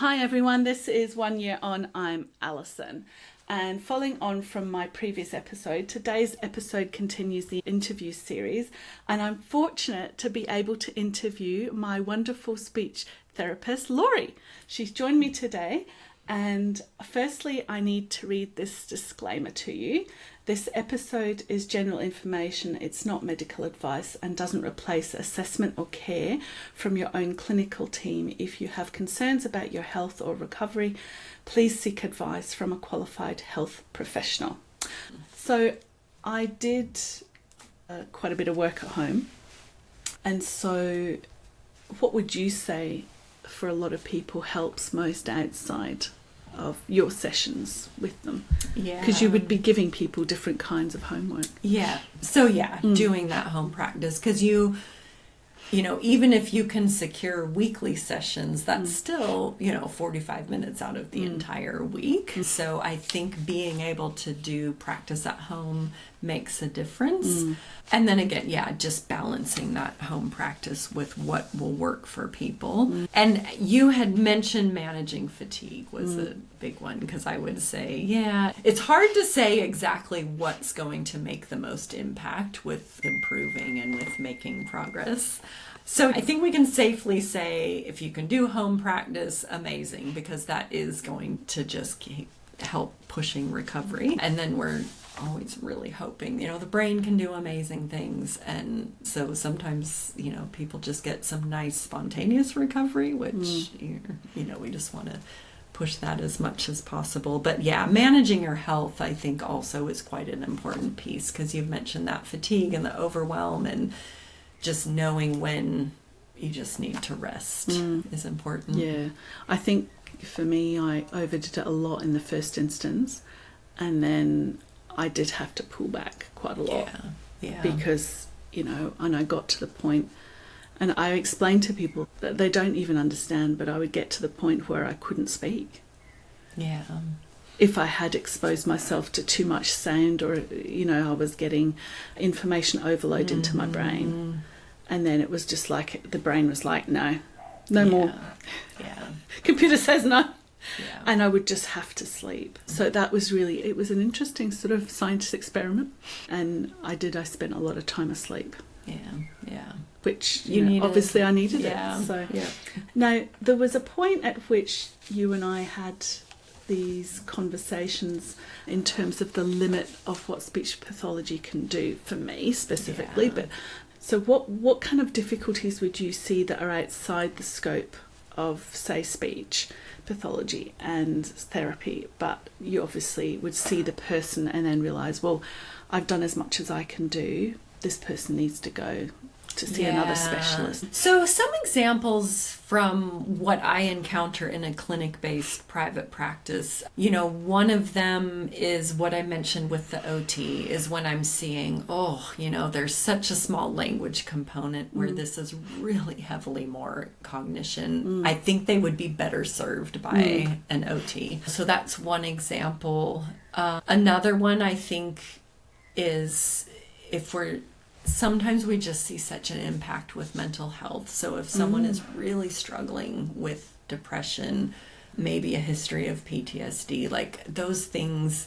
Hi everyone, this is 1 year on. I'm Alison. And following on from my previous episode, today's episode continues the interview series. And I'm fortunate to be able to interview my wonderful speech therapist, Laurie. She's joined me today. And firstly, I need to read this disclaimer to you. This episode is general information. It's not medical advice and doesn't replace assessment or care from your own clinical team. If you have concerns about your health or recovery, please seek advice from a qualified health professional. So I did quite a bit of work at home. And so what would you say for a lot of people helps most outside of your sessions with them? Yeah. Because you would be giving people different kinds of homework. Yeah. So doing that home practice, because you know, even if you can secure weekly sessions, that's still, 45 minutes out of the entire week. So I think being able to do practice at home makes a difference. And then again, just balancing that home practice with what will work for people. And you had mentioned managing fatigue was a big one, because I would say, it's hard to say exactly what's going to make the most impact with improving and with making progress. So I think we can safely say if you can do home practice, amazing, because that is going to just help pushing recovery. And then we're always really hoping, the brain can do amazing things. And so sometimes, people just get some nice spontaneous recovery, which, we just want to push that as much as possible. But managing your health, I think also is quite an important piece, because you've mentioned that fatigue and the overwhelm, and just knowing when you just need to rest is important. Yeah, I think for me, I overdid it a lot in the first instance, and then I did have to pull back quite a lot. Yeah. Because, and I got to the point, and I explained to people that they don't even understand, but I would get to the point where I couldn't speak. Yeah. If I had exposed myself to too much sound, or, I was getting information overload into my brain. And then it was just like, the brain was like, no more. Yeah. Computer says no. Yeah. And I would just have to sleep. So that was it was an interesting sort of science experiment. And I spent a lot of time asleep. Yeah. Which, obviously I needed it. So. Yeah. Now, there was a point at which you and I had these conversations in terms of the limit of what speech pathology can do for me specifically. But so what kind of difficulties would you see that are outside the scope of, say, speech pathology and therapy, but you obviously would see the person and then realise, well, I've done as much as I can do. This person needs to go to see another specialist. So some examples from what I encounter in a clinic-based private practice, one of them is what I mentioned with the OT, is when I'm seeing, there's such a small language component where this is really heavily more cognition. I think they would be better served by an OT. So that's one example. Another one I think is sometimes we just see such an impact with mental health. So if someone is really struggling with depression, maybe a history of PTSD, like those things,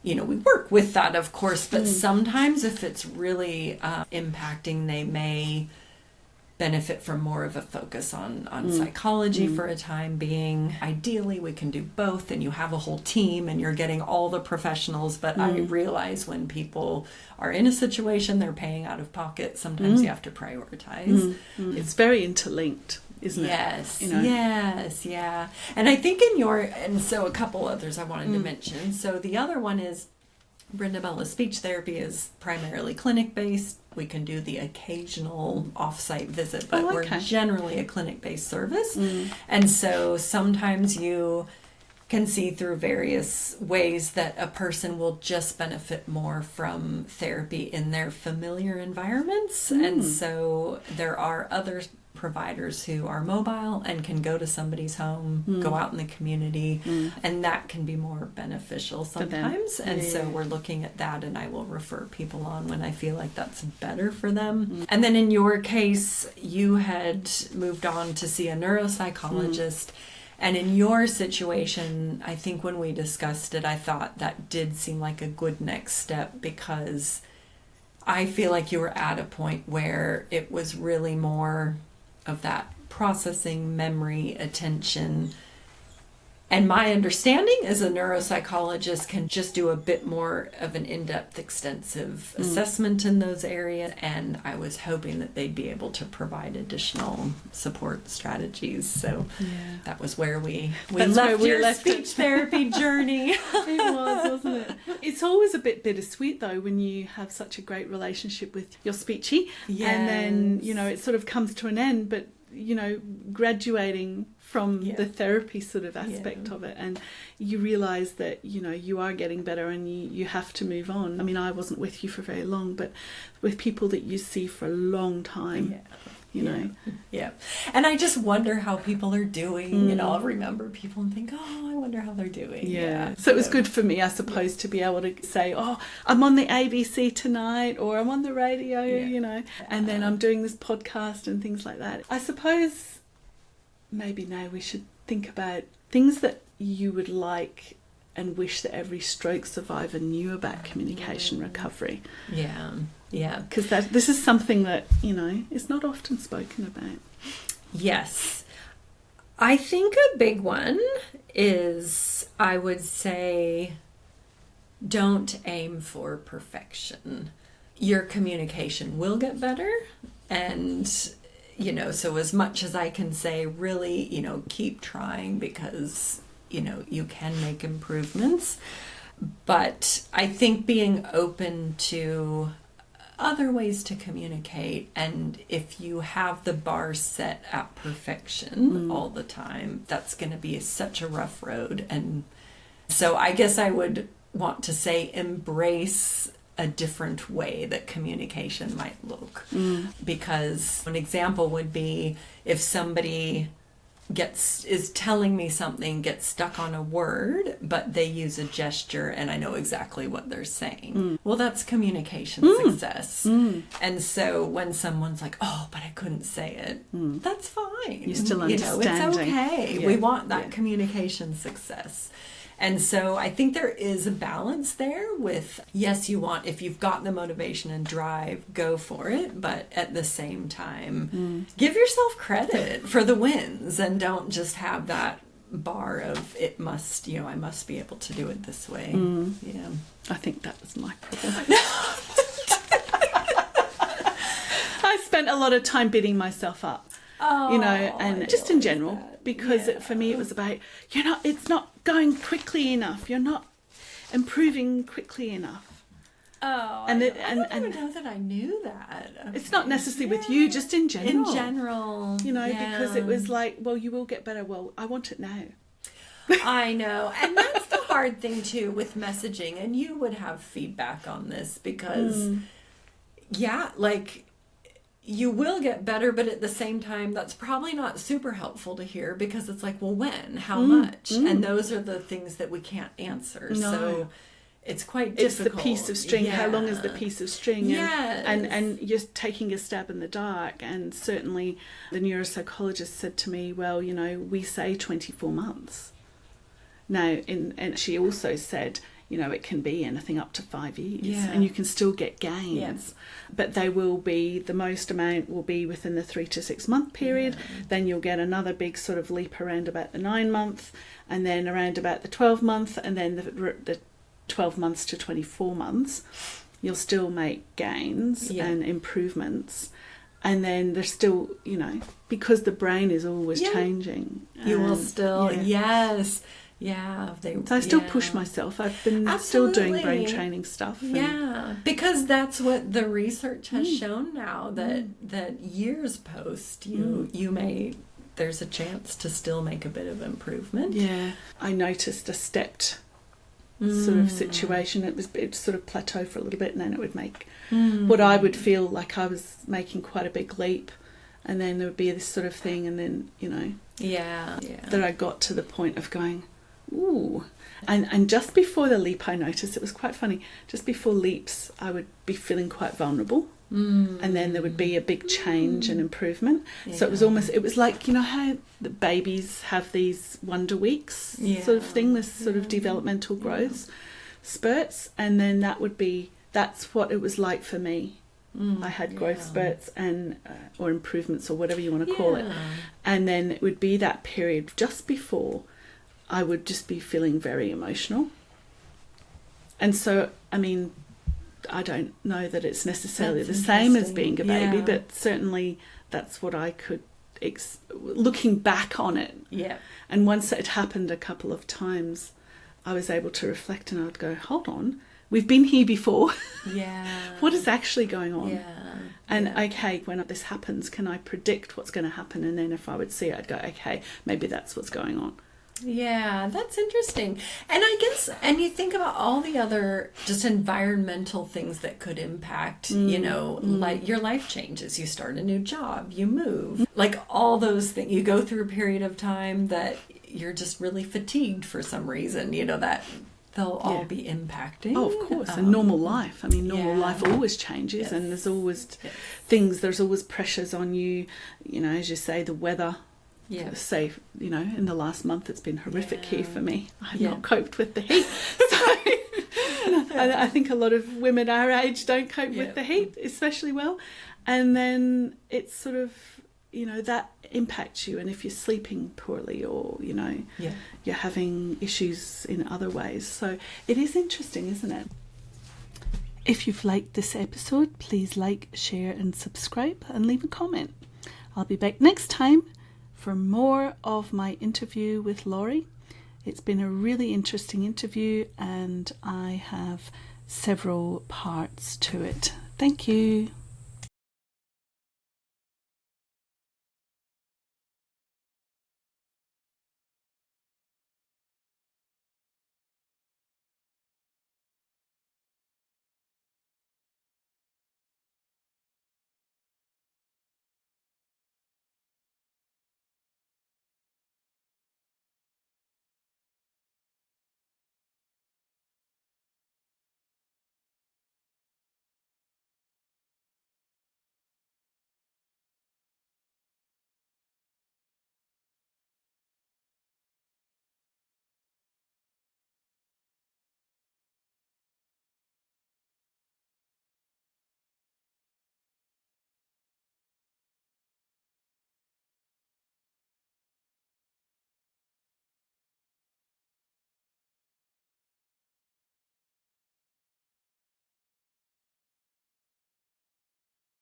we work with that, of course, but sometimes if it's really impacting, they may benefit from more of a focus on psychology for a time being. Ideally, we can do both, and you have a whole team and you're getting all the professionals, but I realize when people are in a situation they're paying out of pocket, sometimes you have to prioritize. It's very interlinked, isn't it? Yes, yeah. And I think and so a couple others I wanted to mention. So the other one is Brenda Bella's speech therapy is primarily clinic-based. We can do the occasional off-site visit, but we're generally a clinic-based service. And so sometimes you can see through various ways that a person will just benefit more from therapy in their familiar environments. And so there are other providers who are mobile and can go to somebody's home, go out in the community, and that can be more beneficial sometimes. And so we're looking at that, and I will refer people on when I feel like that's better for them. And then in your case, you had moved on to see a neuropsychologist. And in your situation, I think when we discussed it, I thought that did seem like a good next step, because I feel like you were at a point where it was really more of that processing, memory, attention. And my understanding as a neuropsychologist can just do a bit more of an in-depth, extensive assessment in those areas. And I was hoping that they'd be able to provide additional support strategies. So that was where we left your speech therapy journey. It was, wasn't it? It's always a bit bittersweet, though, when you have such a great relationship with your speechy. Yes. And then, it sort of comes to an end, but, graduating from the therapy sort of aspect of it, and you realise that you are getting better and you have to move on. I mean, I wasn't with you for very long, but with people that you see for a long time, you know. Yeah. And I just wonder how people are doing. I'll remember people and think, oh, I wonder how they're doing. Yeah. So it was good for me, I suppose, to be able to say, oh, I'm on the ABC tonight, or I'm on the radio, and then I'm doing this podcast and things like that. I suppose maybe now we should think about things that you would like and wish that every stroke survivor knew about communication recovery. Yeah. Because this is something that, is not often spoken about. Yes. I think a big one is, I would say, don't aim for perfection. Your communication will get better, and so as much as I can say, really, keep trying, because, you can make improvements. But I think being open to other ways to communicate, and if you have the bar set at perfection all the time, that's going to be such a rough road. And so I guess I would want to say embrace a different way that communication might look. Because an example would be, if somebody is telling me something, gets stuck on a word, but they use a gesture and I know exactly what they're saying. Well, that's communication success. And so when someone's like, oh, but I couldn't say it, that's fine. You're still understanding. It's okay. We want that communication success. And so I think there is a balance there with, yes, if you've got the motivation and drive, go for it. But at the same time, give yourself credit for the wins, and don't just have that bar of I must be able to do it this way. Yeah. I think that was my problem. I spent a lot of time beating myself up. And just in general, because for me it was about, it's not going quickly enough. You're not improving quickly enough. Oh, and I don't know that I knew that. It's not necessarily with you, just in general. In general, because it was like, well, you will get better. Well, I want it now. I know. And that's the hard thing too with messaging. And you would have feedback on this, because you will get better, but at the same time, that's probably not super helpful to hear, because it's like, well, when? How much? And those are the things that we can't answer. No. So it's quite difficult. It's the piece of string. Yeah. How long is the piece of string? Yes. And you're taking a stab in the dark. And certainly the neuropsychologist said to me, well, we say 24 months. Now, and she also said, it can be anything up to 5 years, and you can still get gains, but the most amount will be within the 3 to 6 month period. Then you'll get another big sort of leap around about the 9 month, and then around about the 12 month, and then the 12 months to 24 months, you'll still make gains and improvements. And then there's still, because the brain is always changing. You will still, yes. Yeah, so I still push myself. I've been still doing brain training stuff. Because that's what the research has shown now, that years post, there's a chance to still make a bit of improvement. Yeah, I noticed a stepped sort of situation. It sort of plateaued for a little bit, and then it would make what I would feel like I was making quite a big leap, and then there would be this sort of thing, and then that I got to the point of going, ooh. And just before the leap, I noticed, it was quite funny, just before leaps I would be feeling quite vulnerable, and then there would be a big change and improvement. So it was like, you know how the babies have these wonder weeks sort of thing, this sort of developmental growth spurts, and then that's what it was like for me. I had growth spurts and or improvements or whatever you want to call it, and then it would be that period just before I would just be feeling very emotional. And so, I mean, I don't know that it's necessarily the same as being a baby, but certainly that's what I could, looking back on it. Yeah. And once it happened a couple of times, I was able to reflect, and I'd go, hold on, we've been here before. Yeah. What is actually going on? Yeah. And okay, when this happens, can I predict what's going to happen? And then if I would see it, I'd go, okay, maybe that's what's going on. Yeah, that's interesting. And I guess, and you think about all the other just environmental things that could impact, you know, like your life changes. You start a new job, you move, like all those things. You go through a period of time that you're just really fatigued for some reason, you know, that they'll all be impacting. Oh, of course. And normal life. I mean, normal life always changes, and there's always things, there's always pressures on you, you know, as you say, the weather. Yeah. Say, you know, in the last month it's been horrific here for me. I've not coped with the heat. So I think a lot of women our age don't cope with the heat especially well. And then it's sort of, you know, that impacts you. And if you're sleeping poorly or, you know, you're having issues in other ways. So it is interesting, isn't it? If you've liked this episode, please like, share and subscribe and leave a comment. I'll be back next time for more of my interview with Laurie. It's been a really interesting interview, and I have several parts to it. Thank you.